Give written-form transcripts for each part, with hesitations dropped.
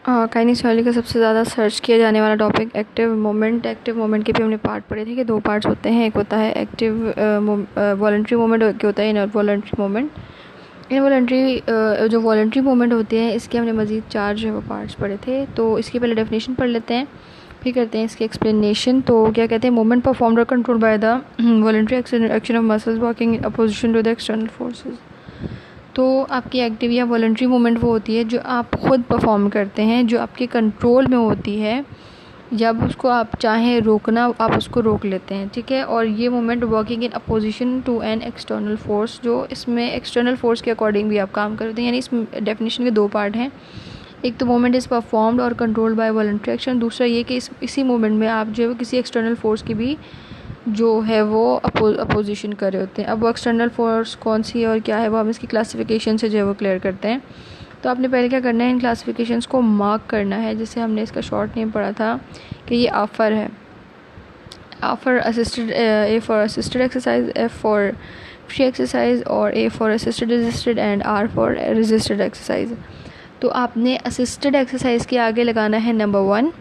काइनेसियोलॉजी का सबसे ज़्यादा सर्च किया जाने वाला टॉपिक एक्टिव मोमेंट के भी हमने पार्ट पढ़े थे कि दो पार्ट्स होते हैं। एक होता है एक्टिव वॉलंटरी मोमेंट, एक होता है इनवॉलंटरी मोमेंट। जो वॉलंटरी मोमेंट होते हैं इसके हमने मज़ीद 4 जो है वो पार्ट्स पढ़े थे। तो इसकी पहले डेफिनेशन पढ़ लेते हैं, फिर करते हैं इसकी एक्सप्लेनेशन। तो क्या कहते हैं, मोमेंट परफॉर्म्ड और control by the voluntary action of muscles working in opposition to the external forces. तो आपकी एक्टिव या वॉलंटरी मूवमेंट वो होती है जो आप ख़ुद परफॉर्म करते हैं, जो आपके कंट्रोल में होती है। जब उसको आप चाहें रोकना, आप उसको रोक लेते हैं, ठीक है। और ये movement working in opposition to an external force, जो इसमें एक्सटर्नल फोर्स के अकॉर्डिंग भी आप काम करते हैं। यानी इस डेफिनेशन के 2 पार्ट हैं। एक तो मूवमेंट इज़ परफॉर्म्ड और कंट्रोल्ड बाय वॉलंटरी एक्शन, दूसरा ये कि इसी मूवमेंट में आप जो है किसी एक्सटर्नल फोर्स की भी जो है वो अपोजिशन कर रहे होते हैं। अब वो एक्सटर्नल फोर्स कौन सी है और क्या है वो हम इसकी क्लासिफिकेशन से जो है वो क्लियर करते हैं। तो आपने पहले क्या करना है, इन क्लासिफिकेशंस को मार्क करना है। जैसे हमने इसका शॉर्ट नेम पढ़ा था कि ये आफर है, AFAR assisted, A for assisted exercise, F for free exercise, और A for assisted resisted and R for resisted exercise. तो आपने असिस्टेड एक्सरसाइज के आगे लगाना है नंबर 1,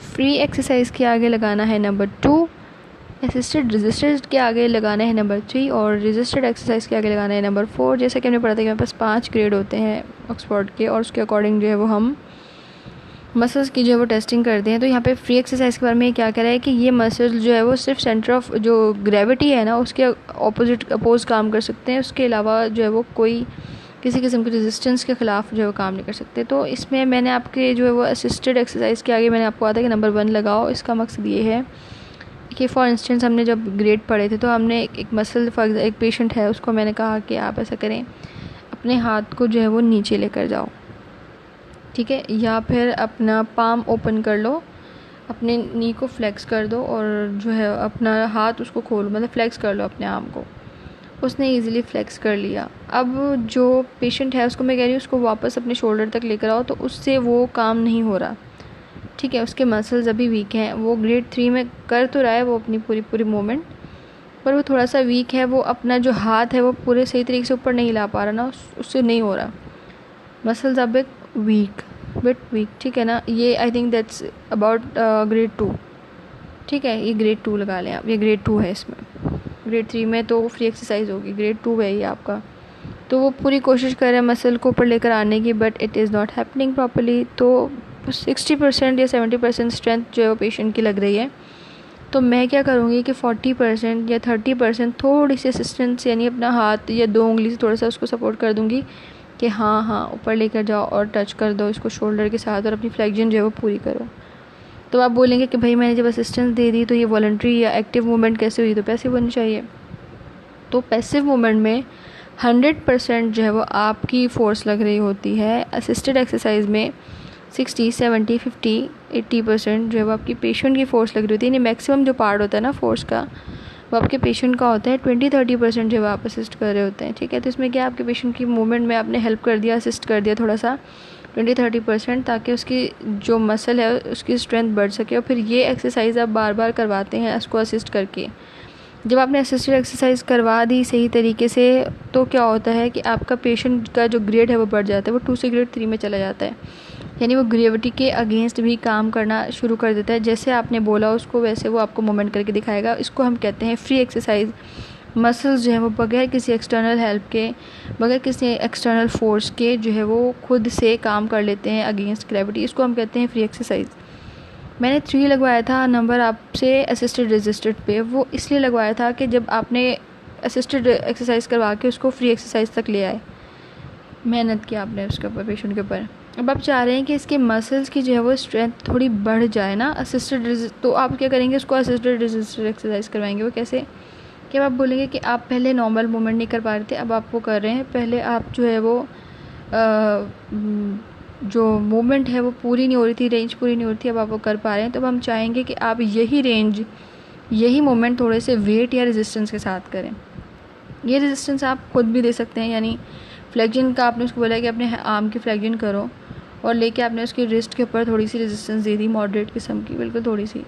फ्री एक्सरसाइज के आगे लगाना है नंबर 2, असिस्टेड रेजिस्टेड के आगे लगाना है नंबर 3, और रेजिस्टेड एक्सरसाइज के आगे लगाना है नंबर 4। जैसा कि हमने पढ़ा था कि हमारे पास 5 ग्रेड होते हैं ऑक्सफोर्ड के, और उसके अकॉर्डिंग जो है वो हम मसल्स की जो है वो टेस्टिंग करते हैं। तो यहाँ पे फ्री एक्सरसाइज के बारे में क्या कह रहा है कि ये मसल्स जो है वो सिर्फ सेंटर ऑफ जो ग्रेविटी है ना उसके अपोज काम कर सकते हैं। उसके अलावा जो है वो कोई किसी किस्म की रेजिस्टेंस के ख़िलाफ़ जो है वो काम नहीं कर सकते। तो इसमें मैंने आपके जो है वो असिस्टेड एक्सरसाइज के आगे मैंने आपको कहा था कि नंबर 1 लगाओ। इसका मकसद ये है कि फॉर इंस्टेंस हमने जब ग्रेड पढ़े थे तो हमने एक मसल एक पेशेंट है, उसको मैंने कहा कि आप ऐसा करें, अपने हाथ को जो है वो नीचे लेकर जाओ, ठीक है, या फिर अपना पाम ओपन कर लो, अपने नी को फ्लेक्स कर दो और जो है अपना हाथ उसको खोलो, मतलब फ्लेक्स कर लो अपने आर्म को। उसने इजीली फ्लेक्स कर लिया। अब जो पेशेंट है उसको मैं कह रही हूँ उसको वापस अपने शोल्डर तक लेकर आओ, तो उससे वो काम नहीं हो रहा, ठीक है। उसके मसल्स अभी वीक हैं। वो ग्रेड 3 में कर तो रहा है वो अपनी पूरी मूवमेंट, पर वो थोड़ा सा वीक है। वो अपना जो हाथ है वो पूरे सही तरीके से ऊपर नहीं ला पा रहा ना, उससे नहीं हो रहा, मसल्स अब बिट वीक, ठीक है ना। ये I think that's about grade 2, ठीक है। ये ग्रेड 2 लगा लें आप, ये ग्रेड 2 है। इसमें ग्रेड 3 में तो फ्री एक्सरसाइज होगी, ग्रेड 2 है ये आपका। तो वो पूरी कोशिश कर रहे हैं मसल को ऊपर लेकर आने की, but it is not happening properly. तो 60% या 70% स्ट्रेंथ जो है वो पेशेंट की लग रही है। तो मैं क्या करूँगी कि 40% या 30% थोड़ी सी असिस्टेंस, यानी अपना हाथ या 2 उंगली से थोड़ा सा उसको सपोर्ट कर दूँगी कि हाँ ऊपर लेकर जाओ और टच कर दो इसको शोल्डर के साथ, और अपनी फ्लेक्जन जो है वो पूरी करो। तो आप बोलेंगे कि भाई मैंने जब असिस्टेंस दे दी तो ये वॉलंटरी या एक्टिव मूवमेंट कैसे हुई, तो पैसिव होनी चाहिए। तो पैसिव मूवमेंट में 100% जो है वो आपकी फ़ोर्स लग रही होती है। असिस्टेड एक्सरसाइज में 60, 70, 50, 80% जो है वो आपकी पेशेंट की फ़ोर्स लग रही होती है। यानी मैक्सिमम जो पार्ट होता है ना फोर्स का वो आपके पेशेंट का होता है। 20-30% जो है आप असिस्ट कर रहे होते हैं, ठीक है। तो इसमें क्या आपके पेशेंट की मूवमेंट में आपने हेल्प कर दिया, असिस्ट कर दिया थोड़ा सा 20-30%, ताकि उसकी जो मसल है उसकी स्ट्रेंथ बढ़ सके। और फिर ये एक्सरसाइज आप बार बार करवाते हैं उसको असिस्ट करके। जब आपने असिस्टेड एक्सरसाइज करवा दी सही तरीके से, तो क्या होता है कि आपका पेशेंट का जो ग्रेड है वो बढ़ जाता है, वो 2 से ग्रेड 3 में चला जाता है। यानी वो ग्रेविटी के अगेंस्ट भी काम करना शुरू कर देता है। जैसे आपने बोला उसको वैसे वो आपको मूवमेंट करके दिखाएगा। इसको हम कहते हैं फ्री एक्सरसाइज। मसल्स जो है वो बगैर किसी एक्सटर्नल हेल्प के, बगैर किसी एक्सटर्नल फोर्स के जो है वो खुद से काम कर लेते हैं अगेंस्ट ग्रेविटी। इसको हम कहते हैं फ्री एक्सरसाइज। मैंने 3 लगवाया था नंबर आपसे असिस्टेड रेजिस्टेड पे, वो इसलिए लगवाया था कि जब आपने असिस्टेड एक्सरसाइज करवा के उसको फ्री एक्सरसाइज तक ले आए, मेहनत की आपने उसके ऊपर, पेशेंट के ऊपर। अब आप चाह रहे हैं कि इसके मसल्स की जो है वो स्ट्रेंथ थोड़ी बढ़ जाए ना असिस्टेड, तो आप क्या करेंगे, उसको असिस्टेड रेजिस्टेड एक्सरसाइज करवाएंगे। वो कैसे, कि आप बोलेंगे कि आप पहले नॉर्मल मूवमेंट नहीं कर पा रहे थे, अब आप वो कर रहे हैं। पहले आप जो है वो जो मूवमेंट है वो पूरी नहीं हो रही थी, रेंज पूरी नहीं हो रही थी, अब आप वो कर पा रहे हैं। तो अब हम चाहेंगे कि आप यही रेंज, यही मूवमेंट थोड़े से वेट या रेजिस्टेंस के साथ करें। ये रेजिस्टेंस आप खुद भी दे सकते हैं। यानी फ्लेक्जन का आपने उसको बोला कि अपने आर्म की फ्लेक्जन करो, और लेके आपने उसकी रिस्ट के ऊपर थोड़ी सी रेजिस्टेंस दे दी, मॉडरेट किस्म की, बिल्कुल थोड़ी सी,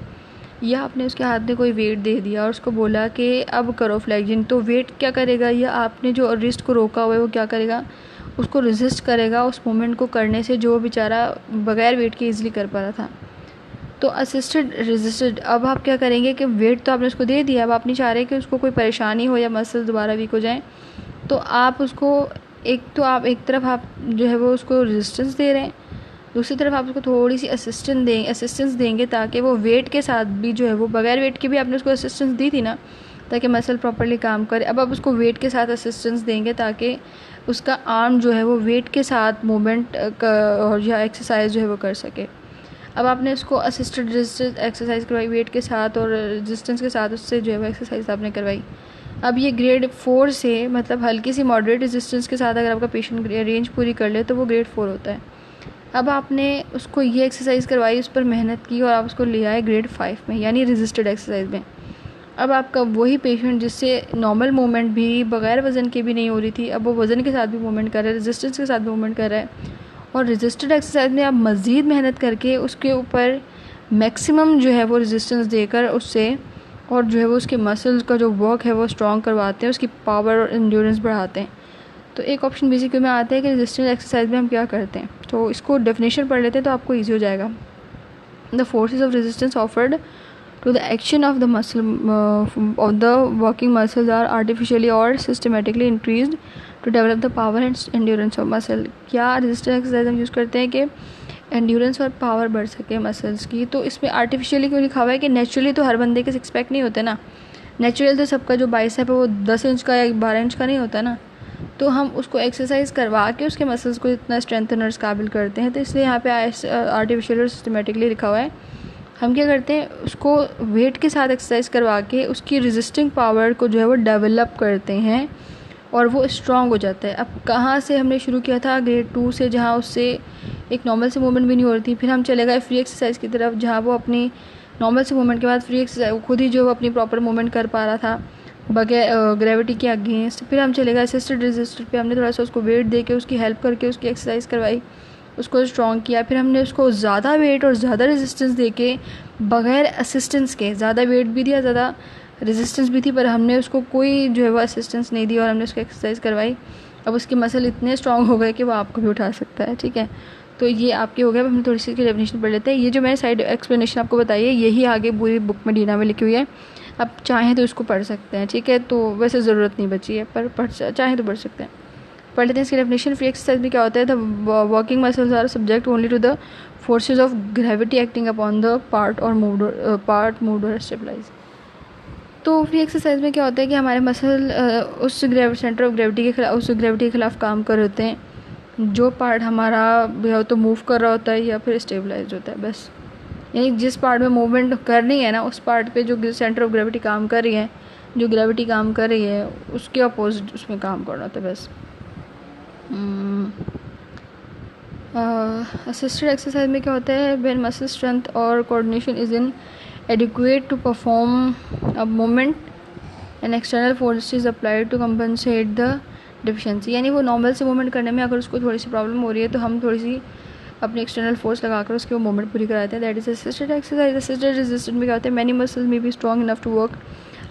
या आपने उसके हाथ में कोई वेट दे दिया और उसको बोला कि अब करो फ्लेक्जन। तो वेट क्या करेगा, या आपने जो रिस्ट को रोका हुआ है वो क्या करेगा, उसको रेजिस्ट करेगा उस मूवमेंट को करने से जो बेचारा बगैर वेट के ईजिली कर पा रहा था। तो असिस्टेड रेजिस्टेड, अब आप क्या करेंगे कि वेट तो आपने उसको दे दिया, अब आप नहीं चाह रहे कि उसको कोई परेशानी हो या मसल दोबारा वीक हो जाए, तो आप उसको आप एक तरफ आप जो है वो उसको रेजिस्टेंस दे रहे हैं, दूसरी तरफ आप उसको थोड़ी सी असिस्टेंस देंगे ताकि वो वेट के साथ भी जो है वो बगैर वेट के भी आपने उसको असिस्टेंस दी थी ना, ताकि मसल प्रॉपर्ली काम करे। अब आप उसको वेट के साथ असिस्टेंस देंगे ताकि उसका आर्म जो है वो वेट के साथ मूवमेंट और या एक्सरसाइज जो है वो कर सके। अब आपने उसको असिस्टेड रेजिस्टेंस एक्सरसाइज करवाई वेट के साथ और रेजिस्टेंस के साथ, उससे जो है वो एक्सरसाइज आपने करवाई। अब ये ग्रेड 4 से मतलब हल्की सी मॉडरेट रेजिस्टेंस के साथ अगर आपका पेशेंट रेंज पूरी कर ले तो वो ग्रेड 4 होता है। अब आपने उसको ये एक्सरसाइज करवाई, उस पर मेहनत की और आप उसको ले आए ग्रेड 5 में, यानी रेजिस्टेड एक्सरसाइज में। अब आपका वही पेशेंट जिससे नॉर्मल मूवमेंट भी बग़ैर वज़न के भी नहीं हो रही थी, अब वो वज़न के साथ भी मूवमेंट कर रहा है, रेजिस्टेंस के साथ भी मूवमेंट कर रहा है, और रेजिस्टेड एक्सरसाइज में आप मज़ीद मेहनत करके उसके ऊपर मैक्सिमम जो है वो रेजिस्टेंस देकर उससे और जो है वो उसके मसल्स का जो वर्क है वो स्ट्रॉन्ग करवाते हैं, उसकी पावर और एंड्योरेंस बढ़ाते हैं। तो एक ऑप्शन बेसिकली में आता है कि रेजिस्टेंस एक्सरसाइज में हम क्या करते हैं, तो इसको डेफिनेशन पढ़ लेते हैं तो आपको ईजी हो जाएगा। The forces of resistance offered to the action of the muscle of the working muscles are artificially or systematically increased to develop the power and endurance of muscle। क्या रेजिस्टेंस एक्सरसाइज हम use करते हैं कि endurance और power बढ़ सके muscles की, तो इसमें आर्टिफिशियली क्यों लिखा हुआ है कि नेचुरली तो हर बंदे के 6 पैक नहीं होते ना, नेचुरल तो सबका जो बाइसेप है वो 10 इंच का या 12 इंच का नहीं होता ना, तो हम उसको एक्सरसाइज करवा के उसके मसल्स को इतना स्ट्रेंथनर्स काबिल करते हैं, तो इसलिए यहाँ पे आर्टिफिशियल और सिस्टमेटिकली लिखा हुआ है। हम क्या करते हैं, उसको वेट के साथ एक्सरसाइज करवा के उसकी रेजिस्टिंग पावर को जो है वो डेवलप करते हैं और वो स्ट्रॉन्ग हो जाता है। अब कहाँ से हमने शुरू किया था, ग्रेड 2 से, जहाँ उससे एक नॉर्मल से मूवमेंट भी नहीं हो रही थी, फिर हम चले गए फ्री एक्सरसाइज की तरफ जहाँ वो अपनी नॉर्मल से मूवमेंट के बाद फ्री एक्सरसाइज खुद ही जो अपनी प्रॉपर मूवमेंट कर पा रहा था बगैर ग्रेविटी के अगेंस्ट। फिर हम चले गए असिस्टेड रेजिस्टेड पे, हमने थोड़ा सा उसको वेट दे के उसकी हेल्प करके उसकी एक्सरसाइज करवाई, उसको स्ट्रॉन्ग किया। फिर हमने उसको ज़्यादा वेट और ज़्यादा रेजिस्टेंस देके बग़ैर असिस्टेंस के, ज़्यादा वेट भी दिया, ज़्यादा रेजिस्टेंस भी थी, पर हमने उसको कोई जो है वो असिस्टेंस नहीं दी और हमने उसको एक्सरसाइज करवाई। अब उसके मसल इतने स्ट्रॉन्ग हो गए कि वो आपको भी उठा सकता है। ठीक है, तो ये आपके हो गया। अब हम थोड़ी सी इसकी डेफिनेशन पढ़ लेते हैं। ये जो मैंने साइड एक्सप्लेनेशन आपको बताई है यही आगे पूरी बुक में डीना में लिखी हुई है, आप चाहें तो इसको पढ़ सकते हैं। ठीक है, तो वैसे ज़रूरत नहीं बची है, पर चाहें तो पढ़ सकते हैं। पढ़ लेते हैं इसकी डेफिनेशन। फ्री एक्सरसाइज में क्या होता है, the working muscles are subject only to the forces of gravity acting upon the part moved और स्टेबलाइज। तो फ्री एक्सरसाइज में क्या होता है कि हमारे मसल उस सेंटर ऑफ ग्रेविटी के खिलाफ, उस ग्रेविटी के खिलाफ काम कर रहे होते हैं। जो पार्ट हमारा या तो मूव कर रहा होता है या फिर स्टेबलाइज होता है, बस। यानी जिस पार्ट में मूवमेंट करनी है ना, उस पार्ट पे जो सेंटर ऑफ ग्रेविटी काम कर रही है, जो ग्रेविटी काम कर रही है, उसके अपोजिट उसमें काम करना होता है, बस। असिस्टेड एक्सरसाइज में क्या होता है, व्हेन मसल स्ट्रेंथ और coordination is inadequate to perform a movement and external force is applied to compensate the deficiency. यानी वो नॉर्मल से मूवमेंट करने में अगर उसको थोड़ी सी प्रॉब्लम हो रही है तो हम थोड़ी सी अपनी एक्सटर्नल फोर्स लगाकर उसकी वो मूवमेंट पूरी कराते हैं, that is assisted exercise. Assisted resistance में क्या होता है, many muscles may be strong enough to work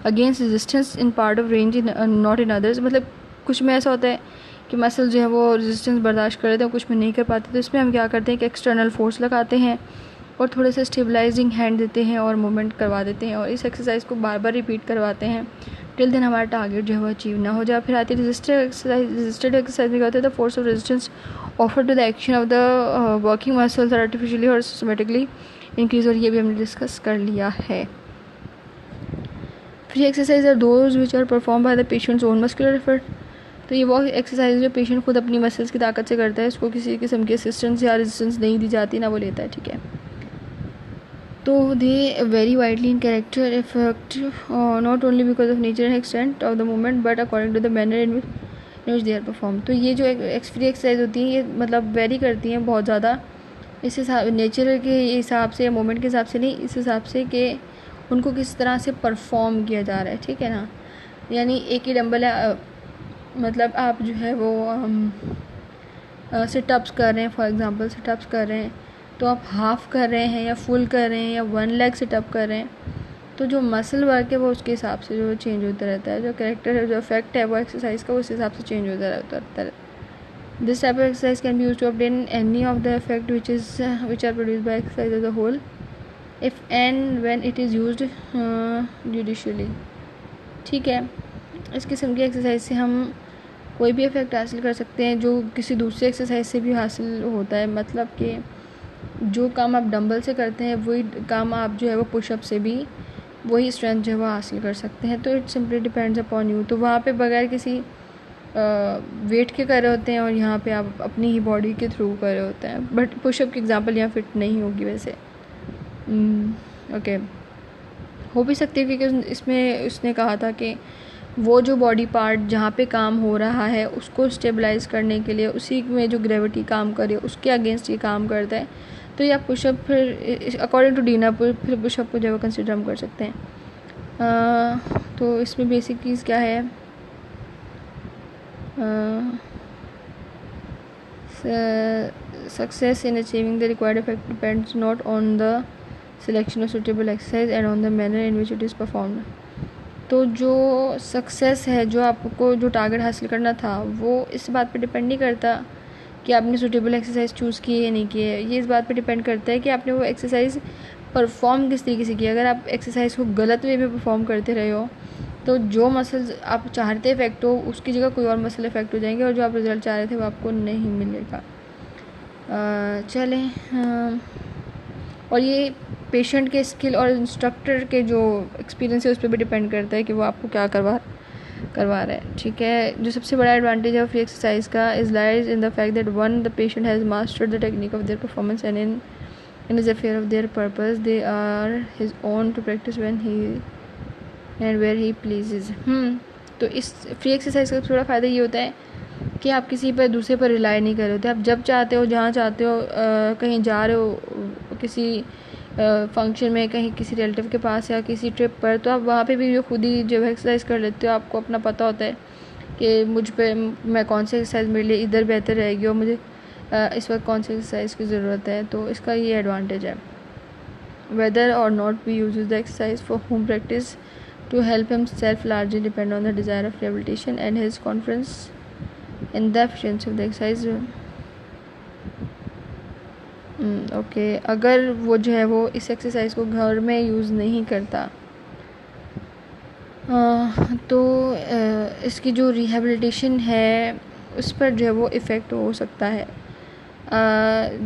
against resistance in part of range not in others. मतलब कुछ में ऐसा होता है कि मसल जो है वो रेजिस्टेंस बर्दाश्त कर लेते हैं, कुछ में नहीं कर पाते, तो इसमें हम क्या करते हैं कि एक्सटर्नल फोर्स लगाते हैं और थोड़े से स्टेबलाइजिंग हैंड देते हैं और मूवमेंट करवा देते हैं, और इस एक्सरसाइज को बार बार रिपीट करवाते हैं टिल देन हमारा टारगेट जो है वो अचीव ना हो जाए। फिर आती है रेजिस्टेड एक्सरसाइज। रेजिस्टेड एक्सरसाइज में क्या होता है, the force of resistance offer to the action of the working muscles are artificially और सिस्टमेटिकली इंक्रीज, और ये भी हमने डिस्कस कर लिया है। Free exercise are those which are perform by the patient's own muscular effort. तो ये वो एक्सरसाइज जो पेशेंट खुद अपनी मसल्स की ताकत से करता है, इसको किसी किस्म की असिस्टेंस या रेजिस्टेंस नहीं दी जाती, ना वो लेता है। ठीक है, तो they vary widely in character effect not only because of nature and extent of the movement but according to the manner in which they are perform. तो ये जो फ्री एक्सरसाइज होती हैं ये मतलब वेरी करती हैं बहुत ज़्यादा, इस हिसाब नेचर के हिसाब से या मूवमेंट के हिसाब से नहीं, इस हिसाब से कि उनको किस तरह से परफॉर्म किया जा रहा है। ठीक है ना, यानी एक ही डंबल है, मतलब आप जो है वो सिटअप्स कर रहे हैं, फॉर एग्जांपल सिटअप्स कर रहे हैं, तो आप हाफ़ कर रहे हैं या फुल कर रहे हैं या 1 लेग सिटअप कर रहे हैं, तो जो मसल वर्क है वो उसके हिसाब से जो चेंज होता रहता है, जो कैरेक्टर है, जो इफेक्ट है वो एक्सरसाइज का उस हिसाब से चेंज होता रहता है। This type of exercise can be used to obtain any of the effect which are produced by exercise as a whole, if and when it is used judicially. ठीक है, इस किस्म की एक्सरसाइज से हम कोई भी इफ़ेक्ट हासिल कर सकते हैं जो किसी दूसरी एक्सरसाइज से भी हासिल होता है. मतलब कि जो काम आप डंबल से करते हैं वही काम आप जो है वो पुशअप से भी वही स्ट्रेंथ जो है वो हासिल कर सकते हैं. तो it simply depends upon you. तो वहाँ पे बगैर किसी वेट के कर रहे होते हैं और यहाँ पे आप अपनी ही बॉडी के थ्रू कर रहे होते हैं. बट पुशअप की एग्जांपल यहाँ फिट नहीं होगी वैसे. ओके, हो भी सकती है क्योंकि इसमें उसने कहा था कि वो जो बॉडी पार्ट जहाँ पे काम हो रहा है उसको स्टेबलाइज करने के लिए उसी में जो ग्रेविटी काम करे उसके अगेंस्ट ये काम करता है. तो ये आप पुशअप फिर अकॉर्डिंग टू डीना फिर पुशअप को जो है कंसिडर हम कर सकते हैं. तो इसमें बेसिक चीज़ क्या है, success in achieving the required effect depends not on the selection of suitable exercise and on the manner in which it is performed. तो जो सक्सेस है, जो आपको जो टारगेट हासिल करना था, वो इस बात पे डिपेंड नहीं करता कि आपने सूटेबल एक्सरसाइज चूज़ की है या नहीं की है. ये इस बात पे डिपेंड करता है कि आपने वो एक्सरसाइज परफॉर्म किस तरीके से किया. अगर आप एक्सरसाइज को गलत वे में परफॉर्म करते रहे हो तो जो मसल्स आप चाहते इफेक्ट हो उसकी जगह कोई और मसल इफेक्ट हो जाएंगे और जो आप रिज़ल्ट चाह रहे थे वो आपको नहीं मिलेगा. चलें, और ये पेशेंट के स्किल और इंस्ट्रक्टर के जो एक्सपीरियंस है उस पर भी डिपेंड करता है कि वो आपको क्या करवा रहा है. ठीक है, जो सबसे बड़ा एडवांटेज है फ्री एक्सरसाइज का is lies in the fact that one the patient has mastered the technique of their performance and in is affair of their purpose they are his own to practise when he and where he pleases. तो इस free exercise का थोड़ा फ़ायदा ये होता है कि आप किसी पर दूसरे पर रिलाई नहीं कर रहे होते. आप जब चाहते हो जहाँ चाहते हो कहीं जा रहे हो किसी फंक्शन में, कहीं किसी रिलेटिव के पास या किसी ट्रिप पर, तो आप वहाँ पे भी जो खुद ही जब एक्सरसाइज कर लेते हो आपको अपना पता होता है कि मुझ पे मैं कौन सी एक्सरसाइज मेरे लिए इधर बेहतर रहेगी और मुझे इस वक्त कौन सी एक्सरसाइज की ज़रूरत है. तो इसका ये एडवांटेज है. वेदर और not we use the exercise for home practice to help himself largely depend on the desire of rehabilitation and his confidence in the efficiency of the exercise. Okay, अगर वो जो है वो इस एक्सरसाइज को घर में यूज़ नहीं करता तो इसकी जो रिहेबिलिटेशन है उस पर जो है वो इफ़ेक्ट हो सकता है.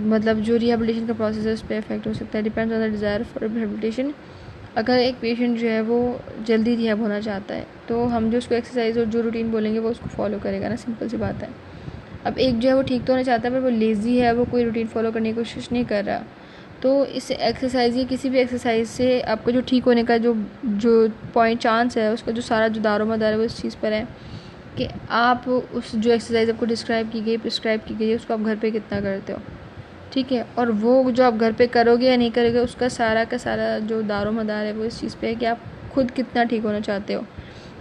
मतलब जो रिहेबिलिटेशन का प्रोसेस है उस पर इफ़ेक्ट हो सकता है. Depends on the desire for rehabilitation. अगर एक पेशेंट जो है वो जल्दी रिहैब होना चाहता है तो हम जो उसको एक्सरसाइज और जो रूटीन बोलेंगे वो उसको फॉलो करेगा ना. सिंपल सी बात है. अब एक जो है वो ठीक तो होना चाहता है पर वो लेज़ी है, वो कोई रूटीन फॉलो करने की कोशिश नहीं कर रहा. तो इस एक्सरसाइज या किसी भी एक्सरसाइज से आपको जो ठीक होने का जो पॉइंट चांस है उसका जो सारा जो दारोमदार है वो इस चीज़ पर है कि आप उस जो एक्सरसाइज आपको प्रिस्क्राइब की गई है उसको आप घर पे कितना करते हो. ठीक है, और वो जो आप घर पे करोगे या नहीं करोगे उसका सारा का सारा जो दारोमदार है वो इस चीज़ पे है कि आप खुद कितना ठीक होना चाहते हो.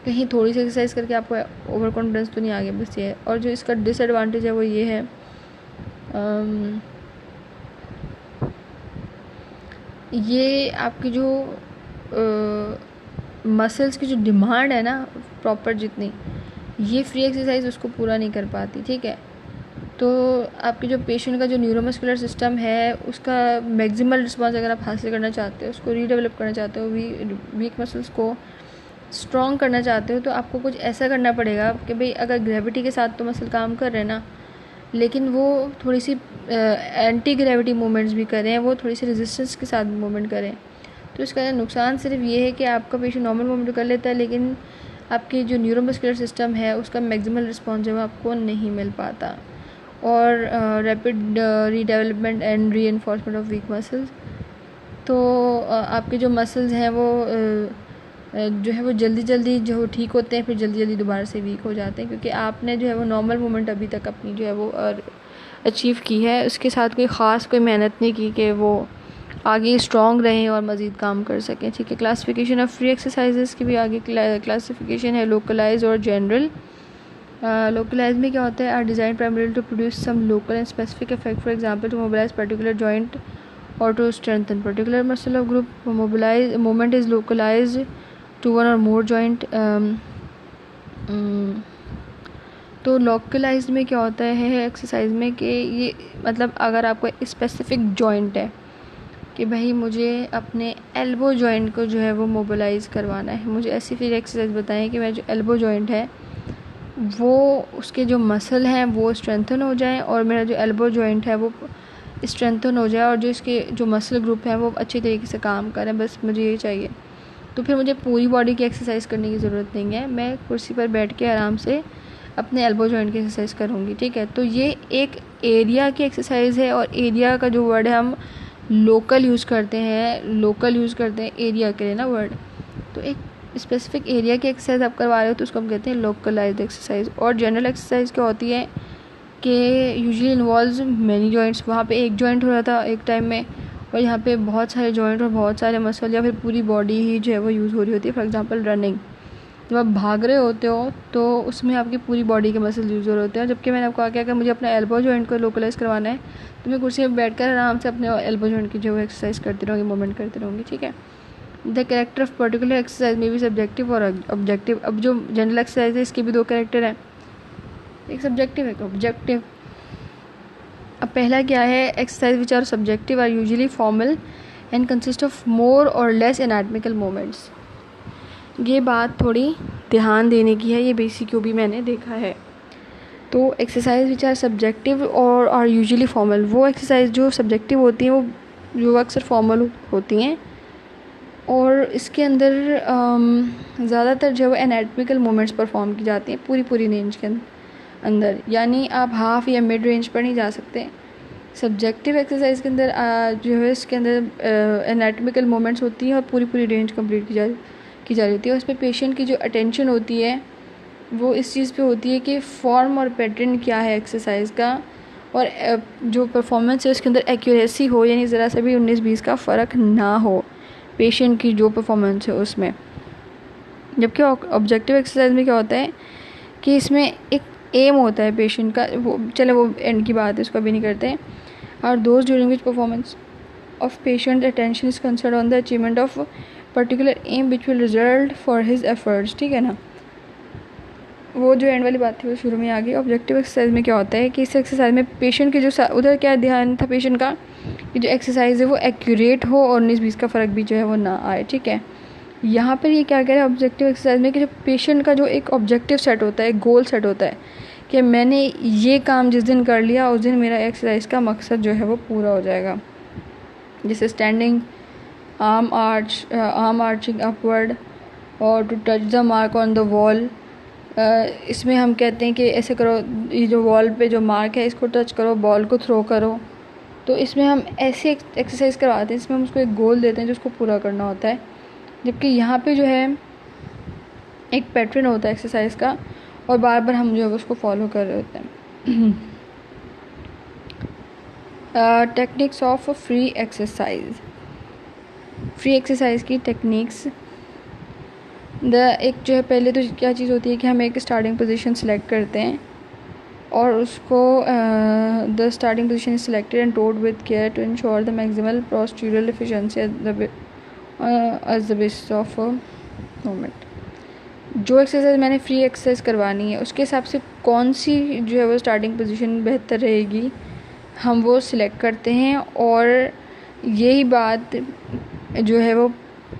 कहीं थोड़ी सी एक्सरसाइज करके आपको ओवर कॉन्फिडेंस तो नहीं आ गया, बस ये है. और जो इसका डिसएडवांटेज है वो ये है ये आपकी जो मसल्स की जो डिमांड है ना प्रॉपर जितनी, ये फ्री एक्सरसाइज उसको पूरा नहीं कर पाती. ठीक है, तो आपके जो पेशेंट का जो न्यूरोमस्कुलर सिस्टम है उसका मैक्सिमल रिस्पांस अगर आप हासिल करना चाहते हो, उसको रीडेवलप करना चाहते हो, वीक मसल्स को स्ट्रॉन्ग करना चाहते हो, तो आपको कुछ ऐसा करना पड़ेगा कि भाई अगर ग्रेविटी के साथ तो मसल काम कर रहे हैं ना, लेकिन वो थोड़ी सी एंटी ग्रेविटी मूवमेंट्स भी करें, वो थोड़ी सी रेजिस्टेंस के साथ मूवमेंट करें. तो इसका नुकसान सिर्फ ये है कि आपका पेशेंट नॉर्मल मूवमेंट कर लेता है लेकिन आपकी जो न्यूरोमस्कुलर सिस्टम है उसका मैक्सिमल रिस्पॉन्स जो है आपको नहीं मिल पाता. और rapid redevelopment and reinforcement of week muscles. तो आपके जो मसल्स हैं वो जो है वो जल्दी जो ठीक होते हैं फिर जल्दी दोबारा से वीक हो जाते हैं क्योंकि आपने जो है वो नॉर्मल मूवमेंट अभी तक अपनी जो है वो अचीव की है, उसके साथ कोई ख़ास कोई मेहनत नहीं की कि वो आगे स्ट्रॉन्ग रहें और मज़ीद काम कर सकें. ठीक है, क्लासिफिकेशन ऑफ फ्री एक्सरसाइजेस की भी आगे क्लासिफिकेशन है लोकलाइज और जनरल. लोकलाइज में क्या होता है, are designed primarily to produce some local and specific effect, for example to mobilise particular joint or to strengthen particular muscle of group. Mobilise movement is localise to one or more joint. तो localised में क्या होता है exercise में कि ये मतलब अगर आपको स्पेसिफिक जॉइंट है कि भाई मुझे अपने एल्बो जॉइंट को जो है वो मोबिलाइज़ करवाना है, मुझे ऐसी फिर एक्सरसाइज बताएं कि मेरा जो एल्बो जॉइंट है वो उसके जो मसल हैं वो स्ट्रेंथन हो जाएं और मेरा जो एल्बो जॉइंट है वो स्ट्रेंथन हो जाए और जो इसके जो मसल ग्रुप हैं वो अच्छी तरीके से काम करें, बस मुझे ये चाहिए। तो फिर मुझे पूरी बॉडी की एक्सरसाइज करने की ज़रूरत नहीं है, मैं कुर्सी पर बैठ के आराम से अपने एल्बो जॉइंट की एक्सरसाइज करूँगी, ठीक है। तो ये एक एरिया की एक्सरसाइज है और एरिया का जो वर्ड है हम लोकल यूज़ करते हैं एरिया के लिए ना वर्ड। तो एक स्पेसिफिक एरिया की एक्सरसाइज आप करवा रहे हो तो उसको हम कहते हैं लोकलाइज्ड एक्सरसाइज। और जनरल एक्सरसाइज क्या होती है कि यूजुअली इन्वॉल्व्स मैनी जॉइंट्स, वहाँ पे एक जॉइंट हो रहा था एक टाइम में और यहाँ पे बहुत सारे जॉइंट और बहुत सारे मसल या फिर पूरी बॉडी ही जो है वो यूज़ हो रही होती है। फॉर एग्जांपल रनिंग, जब आप भाग रहे होते हो तो उसमें आपकी पूरी बॉडी के मसल यूज़ हो रहे होते हैं। जबकि मैंने आपको कहा कि अगर मुझे अपना एल्बो जॉइंट को लोकलाइज करवाना है तो मैं कुर्सी में बैठकर आराम से अपने एल्बो जॉइंट की जो है एक्सरसाइज करती रहूँगी, मूवमेंट करती रहूँगी, ठीक है। The character of particular exercise में भी सब्जेक्टिव और ऑब्जेक्टिव। अब जो जनरल एक्सरसाइज है इसके भी दो कैरेक्टर हैं, एक सब्जेक्टिव एक ऑब्जेक्टिव। अब पहला क्या है, exercise which are subjective are usually formal and consist of more or less anatomical movements. ये बात थोड़ी ध्यान देने की है, ये बेसिक भी मैंने देखा है। तो एक्सरसाइज विच आर सब्जेक्टिव और आर यूजुअली फॉर्मल, वो एक्सरसाइज जो सब्जेक्टिव होती हैं वो जो अक्सर फॉर्मल होती हैं और इसके अंदर ज़्यादातर जो है एनाटॉमिकल मूवमेंट्स परफॉर्म की जाती हैं पूरी रेंज के अंदर, यानी आप हाफ या मिड रेंज पर नहीं जा सकते। सब्जेक्टिव एक्सरसाइज के अंदर जो है इसके अंदर एनाटॉमिकल मूवमेंट्स होती हैं और पूरी रेंज कंप्लीट की जा रही होती है। उस पर पेशेंट की जो अटेंशन होती है वो इस चीज़ पे होती है कि फॉर्म और पैटर्न क्या है एक्सरसाइज का और जो परफॉर्मेंस है उसके अंदर एक्यूरेसी हो, यानी ज़रा सा भी 19-20 का फ़र्क ना हो पेशेंट की जो परफॉर्मेंस है उसमें। जबकि ऑब्जेक्टिव एक्सरसाइज में क्या होता है कि इसमें एक एम होता है पेशेंट का, वो चले वो एंड की बात है उसको भी नहीं करते हैं। और those during which performance of patient attention is concern on the achievement of particular aim which will result for his efforts, ठीक है ना। वो जो एंड वाली बात थी वो शुरू में आ गई। ऑब्जेक्टिव एक्सरसाइज में क्या होता है कि इस एक्सरसाइज में पेशेंट के जो उधर क्या ध्यान था पेशेंट का कि जो एक्सरसाइज है वो एक्यूरेट हो और 19-20 का फ़र्क भी जो है वो ना आए, ठीक है। यहाँ पर ये क्या कह रहा है ऑब्जेक्टिव एक्सरसाइज में कि जो पेशेंट का जो एक ऑब्जेक्टिव सेट होता है, एक गोल सेट होता है कि मैंने ये काम जिस दिन कर लिया उस दिन मेरा एक्सरसाइज का मकसद जो है वो पूरा हो जाएगा। जैसे स्टैंडिंग, आर्म आर्चिंग अपवर्ड और to touch the mark on the wall. इसमें हम कहते हैं कि ऐसे करो, ये जो वॉल पे जो मार्क है इसको टच करो, बॉल को थ्रो करो। तो इसमें हम ऐसे एक्सरसाइज करवाते हैं, इसमें हम उसको एक गोल देते हैं जो उसको पूरा करना होता है। जबकि यहाँ पे जो है एक पैटर्न होता है एक्सरसाइज का और बार बार हम जो है उसको फॉलो कर रहे होते हैं। Techniques of free exercise, free exercise की टेक्निक्स। एक जो है पहले तो क्या चीज़ होती है कि हम एक स्टार्टिंग पोजीशन सेलेक्ट करते हैं और उसको the starting position is selected and toed with care to ensure the maximal postural efficiency as the basis of movement. जो एक्सरसाइज मैंने फ्री एक्सरसाइज करवानी है उसके हिसाब से कौन सी जो है वो स्टार्टिंग पोजीशन बेहतर रहेगी हम वो सिलेक्ट करते हैं। और यही बात जो है वो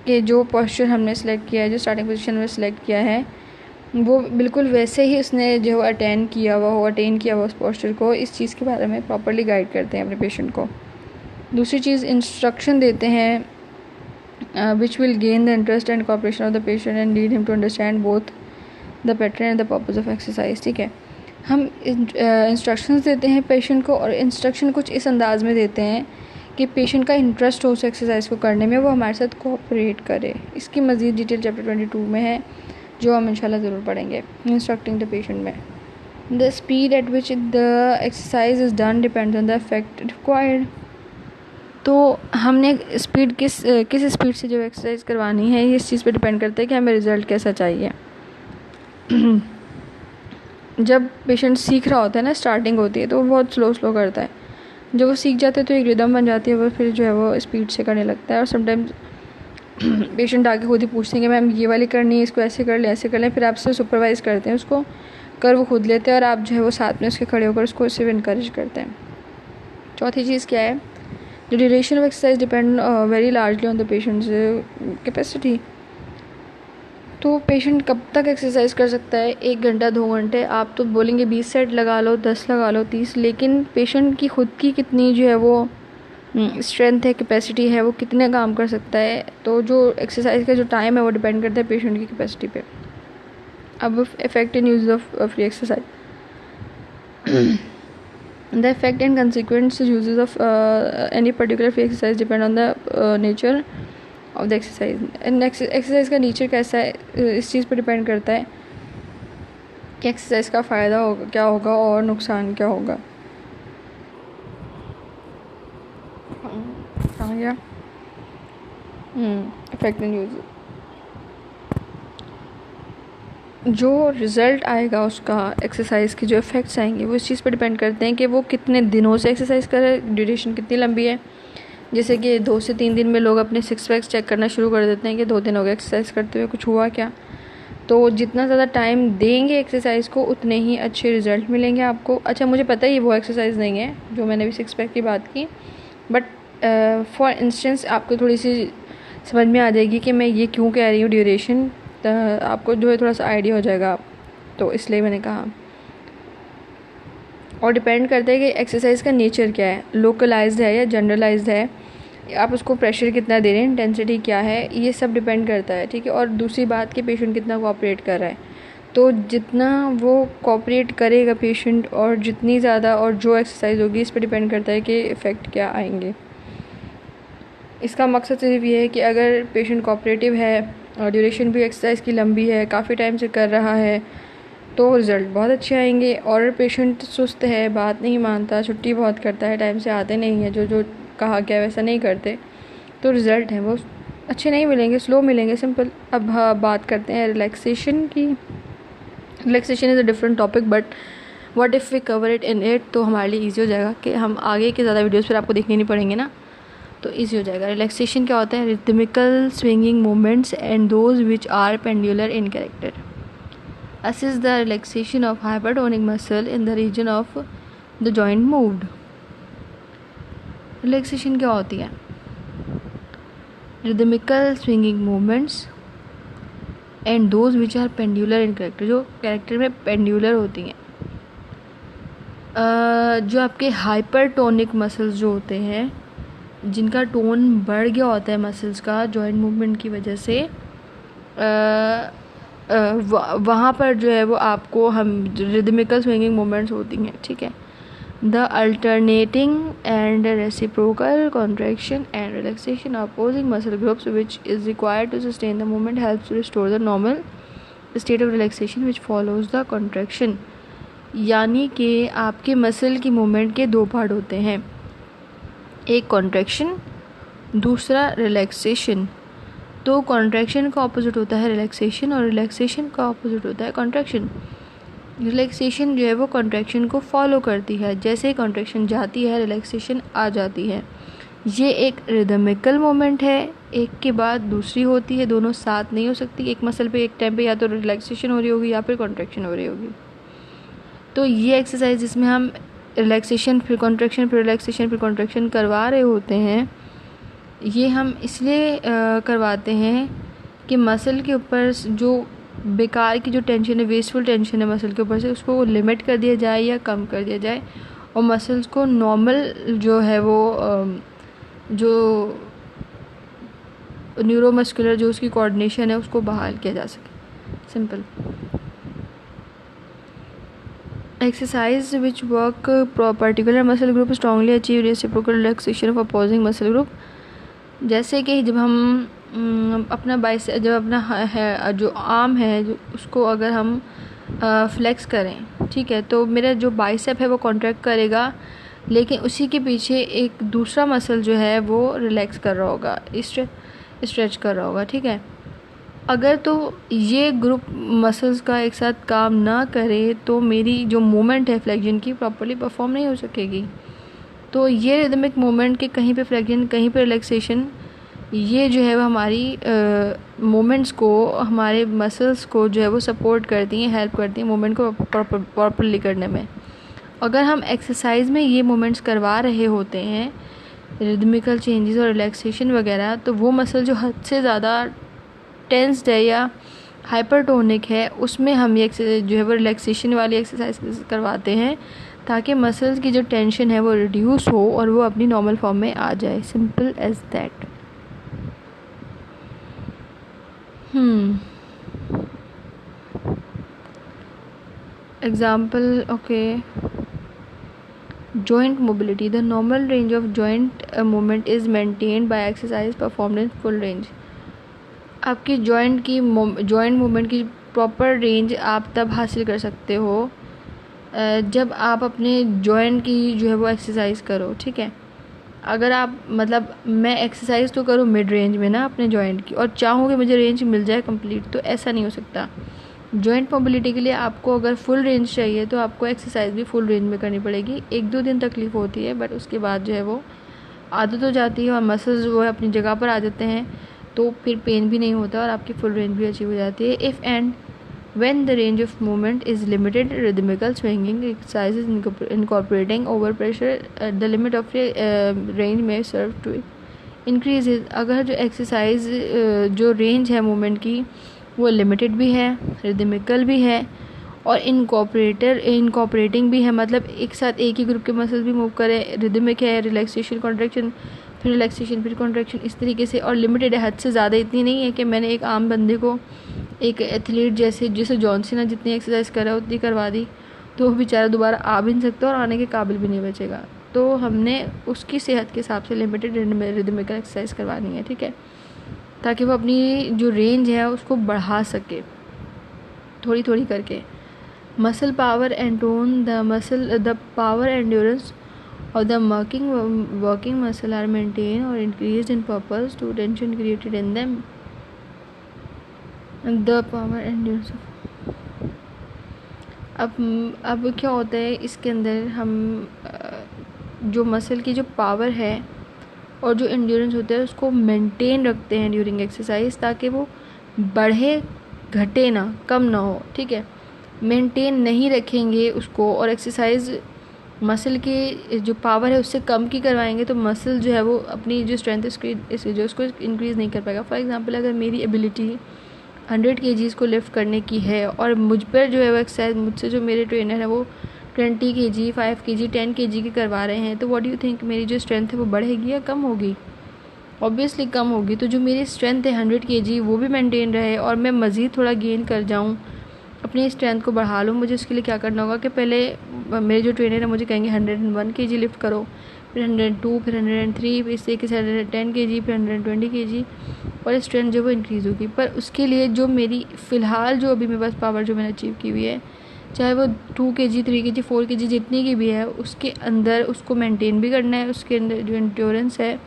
कि जो पोस्चर हमने सेलेक्ट किया है, जो स्टार्टिंग पोजीशन में सेलेक्ट किया है वो बिल्कुल वैसे ही उसने जो अटेन किया हुआ उस पोस्चर को, इस चीज़ के बारे में प्रॉपर्ली गाइड करते हैं अपने पेशेंट को। दूसरी चीज़ इंस्ट्रक्शन देते हैं which will gain the interest and cooperation of the patient and lead him to understand both the pattern and the purpose of exercise, ठीक है। हम इंस्ट्रक्शंस देते हैं पेशेंट को और इंस्ट्रक्शन कुछ इस अंदाज में देते हैं कि पेशेंट का इंटरेस्ट हो उस एक्सरसाइज को करने में, वो हमारे साथ कोऑपरेट करे। इसकी मज़ीद डिटेल चैप्टर 22 में है जो हम इंशाल्लाह ज़रूर पढ़ेंगे। इंस्ट्रक्टिंग द पेशेंट में the speed at which the exercise is done depends on the effect required. तो हमने स्पीड किस स्पीड से जो एक्सरसाइज करवानी है ये इस चीज़ पे डिपेंड करता है कि हमें रिज़ल्ट कैसा चाहिए। जब पेशेंट सीख रहा होता है ना, स्टार्टिंग होती है तो वो बहुत स्लो करता है। जब वो सीख जाते हैं तो एक रिदम बन जाती है, वो फिर जो है वो स्पीड से करने लगता है। और समटाइम्स पेशेंट आके खुद ही पूछते हैं कि मैम ये वाली करनी है, इसको ऐसे कर लें ऐसे कर लें, फिर आपसे सुपरवाइज़ करते हैं उसको कर्व खुद लेते हैं और आप जो है वो साथ में उसके खड़े होकर उसको सिर्फ इनकरेज करते हैं। चौथी चीज़ क्या है, the duration of exercise depend very largely on the patients capacity. तो पेशेंट कब तक एक्सरसाइज कर सकता है, 1 घंटा 2 घंटे, आप तो बोलेंगे 20 सेट लगा लो, 10 लगा लो, 30, लेकिन पेशेंट की खुद की कितनी जो है वो स्ट्रेंथ है, कैपेसिटी है, वो कितने काम कर सकता है। तो जो एक्सरसाइज का जो टाइम है वो डिपेंड करता है पेशेंट की कैपेसिटी पे। अब effect in use of free exercise, the effect and consequence uses of any particular free exercise depend on the nature of the exercise. And exercise का नेचर कैसा है इस चीज़ पर डिपेंड करता है कि एक्सरसाइज का फ़ायदा होगा क्या होगा और नुकसान क्या होगा। कहाँ गया, इफेक्ट एंड यूज। जो रिज़ल्ट आएगा उसका, एक्सरसाइज के जो इफ़ेक्ट्स आएंगे वो इस चीज़ पर डिपेंड करते हैं कि वो कितने दिनों से एक्सरसाइज कर रहे हैं, ड्यूरेशन कितनी लंबी है। जैसे कि 2 से 3 दिन में लोग अपने 6 पैक्स चेक करना शुरू कर देते हैं कि 2 दिन हो गए एक्सरसाइज करते हुए, कुछ हुआ क्या। तो जितना ज़्यादा टाइम देंगे एक्सरसाइज को उतने ही अच्छे रिज़ल्ट मिलेंगे आपको। अच्छा, मुझे पता है ये वो एक्सरसाइज नहीं है जो मैंने भी 6 पैक की बात की, बट फॉर इंस्टेंस आपको थोड़ी सी समझ में आ जाएगी कि मैं ये क्यों कह रही हूँ ड्यूरेशन, आपको जो है थोड़ा सा आइडिया हो जाएगा, तो इसलिए मैंने कहा। और डिपेंड करता है कि एक्सरसाइज का नेचर क्या है, लोकलाइज्ड है या जनरलाइज्ड है, आप उसको प्रेशर कितना दे रहे हैं, इंटेंसिटी क्या है, ये सब डिपेंड करता है, ठीक है। और दूसरी बात कि पेशेंट कितना कोऑपरेट कर रहा है, तो जितना वो कोऑपरेट करेगा पेशेंट और जितनी ज़्यादा और जो एक्सरसाइज होगी, इस पर डिपेंड करता है कि इफ़ेक्ट क्या आएंगे। इसका मकसद सिर्फ ये है कि अगर पेशेंट कोऑपरेटिव है और ड्यूरेशन भी एक्सरसाइज की लंबी है, काफ़ी टाइम से कर रहा है, तो रिज़ल्ट बहुत अच्छे आएंगे। और पेशेंट सुस्त है, बात नहीं मानता, छुट्टी बहुत करता है, टाइम से आते नहीं है, जो कहा गया वैसा नहीं करते, तो रिज़ल्ट हैं वो अच्छे नहीं मिलेंगे, स्लो मिलेंगे, सिंपल। अब बात करते हैं रिलैक्सेशन की। Relaxation is a different topic, but what if we cover it in it, तो हमारे लिए ईजी हो जाएगा कि हम आगे के ज़्यादा वीडियोज़ फिर आपको देखने नहीं पड़ेंगे ना, तो ईजी हो जाएगा। रिलैक्सेशन क्या होता है, rhythmical swinging movements and those which are pendular in character, assist the relaxation of hypertonic muscle in the region of the joint moved। Relaxation क्या होती है, rhythmical swinging movements and those which are pendular in character, जो character में pendular होती हैं। जो आपके hypertonic muscles जो होते हैं, जिनका टोन बढ़ गया होता है मसल्स का जॉइंट मूवमेंट की वजह से, वहाँ पर जो है वो आपको हम रिदमिकल स्विंगिंग मूवमेंट्स होती हैं, ठीक है। The alternating and reciprocal contraction and relaxation of opposing muscle groups which is required to sustain the movement helps to restore the normal state of relaxation which follows the contraction. यानी कि आपके muscle की movement के 2 part होते हैं, एक contraction, दूसरा relaxation. तो कॉन्ट्रैक्शन का ऑपोजिट होता है रिलैक्सेशन और रिलैक्सेशन का ऑपोजिट होता है कॉन्ट्रैक्शन। रिलैक्सेशन जो है वो कॉन्ट्रैक्शन को फॉलो करती है, जैसे ही कॉन्ट्रैक्शन जाती है रिलैक्सेशन आ जाती है। ये एक रिदमिकल मोमेंट है, एक के बाद दूसरी होती है, दोनों साथ नहीं हो सकती। एक मसल पे एक टाइम पे या तो रिलैक्सेशन हो रही होगी या फिर कॉन्ट्रैक्शन हो रही होगी। तो ये एक्सरसाइज जिसमें हम रिलैक्सेशन फिर कॉन्ट्रैक्शन फिर रिलैक्सेशन फिर कॉन्ट्रैक्शन करवा रहे होते हैं, ये हम इसलिए करवाते हैं कि मसल के ऊपर जो बेकार की जो टेंशन है, वेस्टफुल टेंशन है मसल के ऊपर से, उसको लिमिट कर दिया जाए या कम कर दिया जाए और मसल्स को नॉर्मल जो है वो जो न्यूरोमस्कुलर जो उसकी कोऑर्डिनेशन है उसको बहाल किया जा सके, simple. Exercise which work particular muscle group strongly achieve reciprocal relaxation of opposing muscle group. जैसे कि जब हम अपना जब अपना है जो आर्म है जो उसको अगर हम फ्लेक्स करें, ठीक है, तो मेरा जो बाइसेप है वो कॉन्ट्रैक्ट करेगा, लेकिन उसी के पीछे एक दूसरा मसल जो है वो रिलैक्स कर रहा होगा, स्ट्रेच कर रहा होगा, ठीक है। अगर तो ये ग्रुप मसल्स का एक साथ काम ना करे तो मेरी जो मूवमेंट है फ्लेक्शन की प्रॉपर्ली परफॉर्म नहीं हो सकेगी। तो ये रिदमिक मूवमेंट के कहीं पे फ्लेक्शन कहीं पे रिलैक्सेशन ये जो है वो हमारी मूवमेंट्स को, हमारे मसल्स को जो है वो सपोर्ट करती हैं, हेल्प करती हैं मूवमेंट को प्रॉपरली करने में। अगर हम एक्सरसाइज में ये मूवमेंट्स करवा रहे होते हैं, रिदमिकल चेंजेस और रिलैक्सेशन वगैरह, तो वो मसल जो हद से ज़्यादा टेंस्ड है या हाइपरटोनिक है, उसमें हम ये जो है वो रिलैक्सेशन वाली एक्सरसाइज करवाते हैं, ताकि मसल्स की जो टेंशन है वो रिड्यूस हो और वो अपनी नॉर्मल फॉर्म में आ जाए। Simple as that. Example, okay. joint mobility, the normal range of joint movement is maintained by exercise performed in full range। आपकी जॉइंट मूवमेंट की प्रॉपर रेंज आप तब हासिल कर सकते हो जब आप अपने जॉइंट की जो है वो एक्सरसाइज करो, ठीक है। अगर आप मतलब मैं एक्सरसाइज तो करूँ मिड रेंज में ना अपने जॉइंट की, और चाहूँ कि मुझे रेंज मिल जाए कंप्लीट, तो ऐसा नहीं हो सकता। जॉइंट मोबिलिटी के लिए आपको अगर फुल रेंज चाहिए तो आपको एक्सरसाइज भी फुल रेंज में करनी पड़ेगी। 1-2 दिन तकलीफ़ होती है, बट उसके बाद जो है वो आदत हो जाती है और मसल्स वो है अपनी जगह पर आ जाते हैं, तो फिर पेन भी नहीं होता और आपकी फुल रेंज भी अचीव हो जाती है। If and when the range of movement is limited, rhythmical swinging exercises incorporating over pressure at the limit of range may serve to increase it। अगर जो एक्सरसाइज जो रेंज है मूवमेंट की वो लिमिटेड भी है, रिदमिकल भी है और इनकॉपरेटिंग भी है, मतलब एक साथ एक ही ग्रुप के मसल्स भी मूव करें, रिदमिक है, रिलैक्सेशन कॉन्ट्रैक्शन, फिर रिलैक्सेशन फिर कॉन्ट्रैक्शन, इस तरीके से, और लिमिटेड है, हद से ज़्यादा इतनी नहीं है कि मैंने एक आम बंदे को एक एथलीट जैसे जॉन सीना जितनी एक्सरसाइज करा उतनी करवा दी तो वो बेचारा दोबारा आ भी नहीं सकता और आने के काबिल भी नहीं बचेगा। तो हमने उसकी सेहत के हिसाब से लिमिटेड रिदमिकल एक्सरसाइज करवानी है, ठीक है, ताकि वो अपनी जो रेंज है उसको बढ़ा सके थोड़ी थोड़ी करके। Muscle power and tone, the power endurance or the working muscle are maintain or increase in purpose to tension created in them. The power endurance, अब क्या होता है इसके अंदर, हम जो मसल की जो पावर है और जो एंड्योरेंस होता है उसको मेंटेन रखते हैं ड्यूरिंग एक्सरसाइज, ताकि वो बढ़े घटे ना, कम ना हो, ठीक है। मेंटेन नहीं रखेंगे उसको और एक्सरसाइज मसल की जो पावर है उससे कम की करवाएंगे तो मसल जो है वो अपनी जो स्ट्रेंथ जो उसको इंक्रीज़ नहीं कर पाएगा। फॉर एग्जांपल, अगर मेरी एबिलिटी 100 kgs को लिफ्ट करने की है और मुझ पर जो है वो एक्सरसाइज मुझसे जो मेरे ट्रेनर है वो 20 kg, 5 kg, 10 kg की करवा रहे हैं, तो व्हाट डू यू थिंक, मेरी जो स्ट्रेंथ है वो बढ़ेगी या कम होगी? ऑब्वियसली कम होगी। तो जो मेरी स्ट्रेंथ है 100 kg वो भी मेंटेन रहे और मैं मज़ीद थोड़ा गेन कर जाऊँ, अपनी स्ट्रेंथ को बढ़ा लूँ, मुझे उसके लिए क्या करना होगा कि पहले मेरे जो ट्रेनर है मुझे कहेंगे 101 kg लिफ्ट करो, फिर 102, फिर 103, फिर इस तरीके से 110 kg, फिर 120 kg, और स्ट्रेंथ जो वो इंक्रीज़ होगी। पर उसके लिए जो मेरी फ़िलहाल जो अभी मेरे पास पावर जो मैंने अचीव की हुई है, चाहे वो 2 kg, 3 kg, 4 kg जितनी की भी है, उसके अंदर उसको मेंटेन भी करना है, उसके अंदर जो एंड्योरेंस है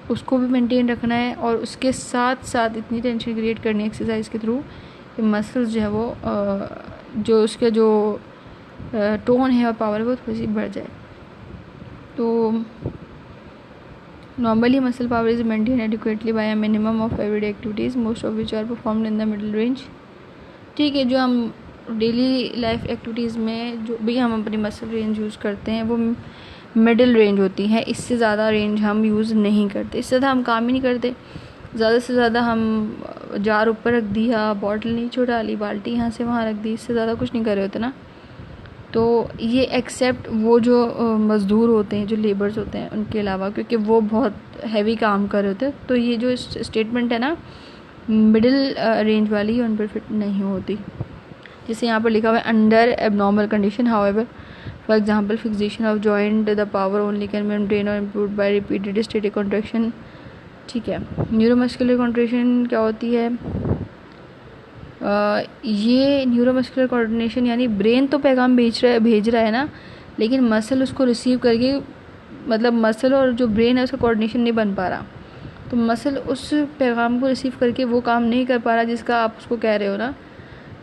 उसको भी मेंटेन रखना है, और उसके साथ साथ इतनी टेंशन क्रिएट करनी है एक्सरसाइज के थ्रू कि मसल्स जो है वो जो उसके जो टोन है और पावर है वो थोड़ी सी बढ़ जाए। तो normally muscle power is maintain adequately by a minimum of everyday activities most of which are performed in the middle range. ठीक है, जो हम डेली लाइफ एक्टिविटीज़ में जो भी हम अपनी मसल रेंज यूज़ करते हैं वो मिडिल रेंज होती है, इससे ज़्यादा रेंज हम यूज़ नहीं करते, इससे ज़्यादा हम काम ही नहीं करते। ज़्यादा से ज़्यादा हम जार ऊपर रख दिया, बॉटल नीचे डाली, बाल्टी यहाँ से वहाँ रख दी, इससे ज़्यादा कुछ नहीं कर रहे होते ना। तो ये एक्सेप्ट वो जो मज़दूर होते हैं, जो लेबर्स होते हैं, उनके अलावा, क्योंकि वो बहुत हैवी काम कर रहे होते हैं, तो ये जो स्टेटमेंट है ना मिडिल रेंज वाली, उन पर फिट नहीं होती। जैसे यहाँ पर लिखा हुआ है under abnormal condition however, for example fixation of joint, the power only can maintain or improve by repeated static contraction. ठीक है, न्यूरोमस्कुलर कॉन्ट्रैक्शन क्या होती है? ये न्यूरोमस्कुलर कोऑर्डिनेशन यानी ब्रेन तो पैगाम भेज रहा है ना, लेकिन मसल उसको रिसीव करके, मतलब मसल और जो ब्रेन है उसका कोऑर्डिनेशन नहीं बन पा रहा, तो मसल उस पैगाम को रिसीव करके वो काम नहीं कर पा रहा जिसका आप उसको कह रहे हो ना।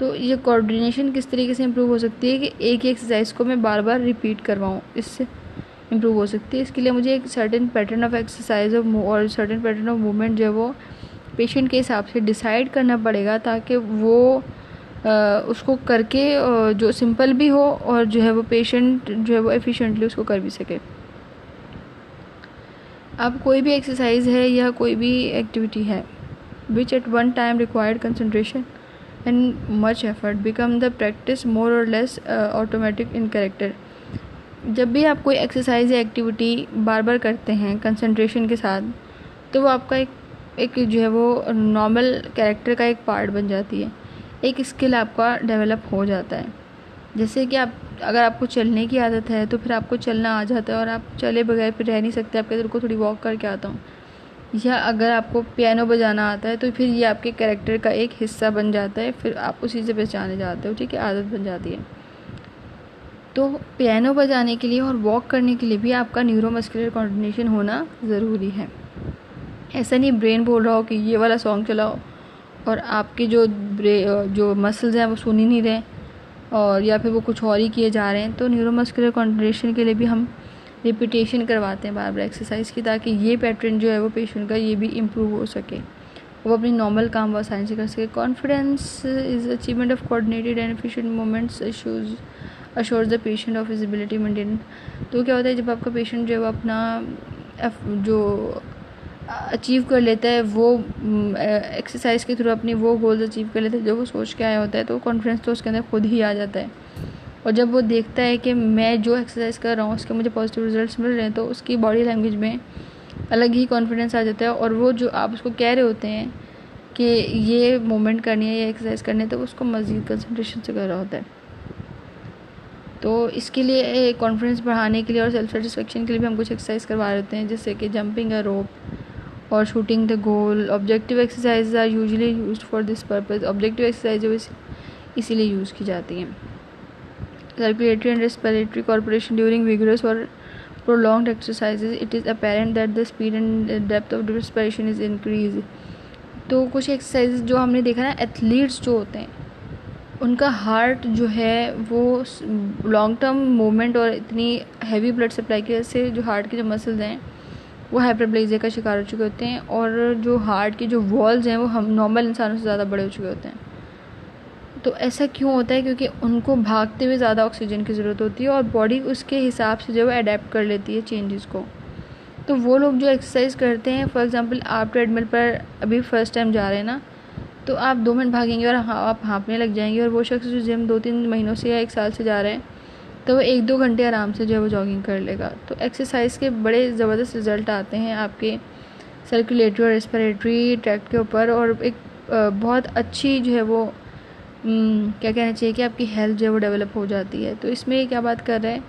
तो ये कोऑर्डिनेशन किस तरीके से इम्प्रूव हो सकती है कि एक ही एक्सरसाइज को मैं बार बार रिपीट करवाऊँ, इससे इम्प्रूव हो सकती है। इसके लिए मुझे एक सर्टेन पैटर्न ऑफ एक्सरसाइज और सर्टेन पैटर्न ऑफ मूवमेंट जो है वो पेशेंट के हिसाब से डिसाइड करना पड़ेगा, ताकि वो उसको करके जो सिंपल भी हो और जो है वो पेशेंट जो है वो एफिशिएंटली उसको कर भी सके। अब कोई भी एक्सरसाइज है या कोई भी एक्टिविटी है which at one time required concentration and much effort become the practice more or less automatic in character. जब भी आप कोई एक्सरसाइज या एक्टिविटी बार बार करते हैं कंसंट्रेशन के साथ, तो वो आपका एक जो है वो नॉर्मल कैरेक्टर का एक पार्ट बन जाती है, एक स्किल आपका डेवलप हो जाता है। जैसे कि अगर आपको चलने की आदत है तो फिर आपको चलना आ जाता है और आप चले बगैर फिर रह नहीं सकते, आप कहते को थोड़ी वॉक करके आता हूँ। या अगर आपको पियानो बजाना आता है तो फिर ये आपके कैरेक्टर का एक हिस्सा बन जाता है, फिर आप उसी से पहचाने जाते हो, ठीक है, आदत बन जाती है। तो पियानो बजाने के लिए और वॉक करने के लिए भी आपका न्यूरोमस्कुलर कोऑर्डिनेशन होना ज़रूरी है। ऐसा नहीं ब्रेन बोल रहा हो कि ये वाला सॉन्ग चलाओ और आपके जो मसल्स हैं वो सुन ही नहीं रहे, और या फिर वो कुछ और ही किए जा रहे हैं। तो न्यूरोमस्कुलर कोऑर्डिनेशन के लिए भी हम रिपीटेशन करवाते हैं बार बार एक्सरसाइज की, ताकि ये पैटर्न जो है वो पेशेंट का ये भी इम्प्रूव हो सके, वो अपनी नॉर्मल काम वो आसानी से कर सके। Confidence is achievement of coordinated and efficient movements assures the patient of feasibility maintain. तो क्या होता है, जब आपका पेशेंट जो है वो अपना जो अचीव कर लेता है, वो एक्सरसाइज के थ्रू अपनी वो गोल्स अचीव कर लेता है जो वो सोच के आया होता है, तो कॉन्फिडेंस तो उसके अंदर खुद ही आ जाता है। और जब वो देखता है कि मैं जो एक्सरसाइज कर रहा हूँ उसके मुझे पॉजिटिव रिजल्ट्स मिल रहे हैं, तो उसकी बॉडी लैंग्वेज में अलग ही कॉन्फिडेंस आ जाता है। और वो जो आप उसको कह रहे होते हैं कि ये मूवमेंट करनी है या एक्सरसाइज करनी है, तो उसको मज़ीद कंसंट्रेशन से कर रहा होता है। तो इसके लिए कॉन्फिडेंस बढ़ाने के लिए और सेल्फ सेटिस्फेक्शन के लिए भी हम कुछ एक्सरसाइज करवा रहे होते हैं, जैसे कि जंपिंग अ रोप और shooting the goal. Objective exercise are usually used for this purpose. Objective exercise इसीलिए यूज़ की जाती हैं। Circulatory and respiratory corporation during vigorous or prolonged exercises, it is apparent that the speed and depth of respiration is increased. तो कुछ exercise जो हमने देखा ना, एथलीट्स जो होते हैं उनका हार्ट जो है वो लॉन्ग टर्म मूवमेंट और इतनी हैवी ब्लड सप्लाई की वजह से जो हार्ट के जो मसल्स हैं वो हाइपरप्लेजिया का शिकार हो चुके होते हैं, और जो हार्ट के जो वॉल्स हैं वो हम नॉर्मल इंसानों से ज़्यादा बड़े हो चुके होते हैं। तो ऐसा क्यों होता है? क्योंकि उनको भागते हुए ज़्यादा ऑक्सीजन की ज़रूरत होती है और बॉडी उसके हिसाब से जो है अडेप्ट कर लेती है चेंजेस को। तो वो लोग जो एक्सरसाइज करते हैं, फॉर एग्जांपल आप ट्रेडमिल पर अभी फर्स्ट टाइम जा रहे हैं ना, तो आप 2 मिनट भागेंगे और आप हाँफने लग जाएंगे। और वो शख्स जो जिम 2-3 महीनों से या 1 साल से जा रहे हैं, तो वो 1-2 घंटे आराम से जो है वो जॉगिंग कर लेगा। तो एक्सरसाइज के बड़े ज़बरदस्त रिज़ल्ट आते हैं आपके सर्कुलेटरी और रेस्पिरेटरी ट्रैक्ट के ऊपर, और एक बहुत अच्छी जो है वो क्या कहना चाहिए कि आपकी हेल्थ जो है वो डेवलप हो जाती है। तो इसमें क्या बात कर रहे हैं,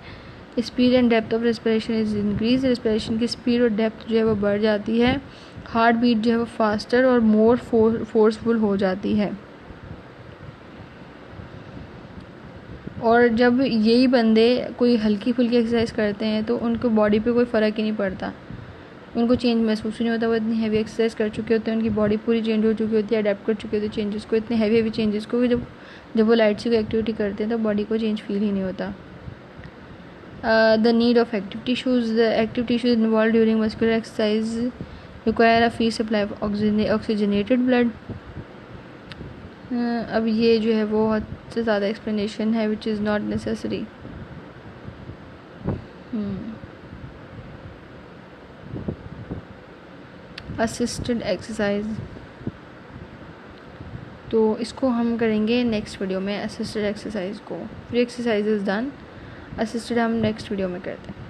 speed and depth of respiration is increase. Respiration की स्पीड और डेप्थ जो है वो बढ़ जाती है, हार्ट बीट जो है वो फास्टर और मोर फोर्सफुल हो जाती है। और जब यही बंदे कोई हल्की फुल्की एक्सरसाइज करते हैं तो उनको बॉडी पे कोई फ़र्क ही नहीं पड़ता, उनको चेंज महसूस ही नहीं होता। वो इतनी हैवी एक्सरसाइज कर चुके होते हैं, उनकी बॉडी पूरी चेंज हो चुकी होती है, अडेप्ट कर चुके होते हैं चेंजेस को, इतने हैवी चेंजेस को, जब वो लाइट सी कोई एक्टिविटी करते हैं तो बॉडी को चेंज फील ही नहीं होता। The need of active tissues. The active tissues involve during muscular exercise require a free supply of oxygenated blood. अब ये जो है वो हद से ज़्यादा एक्सप्लेनेशन है which is not necessary. Assisted exercise, तो इसको हम करेंगे नेक्स्ट वीडियो में, असिस्टेड एक्सरसाइज को। Free exercise is done, assisted हम नेक्स्ट वीडियो में करते हैं।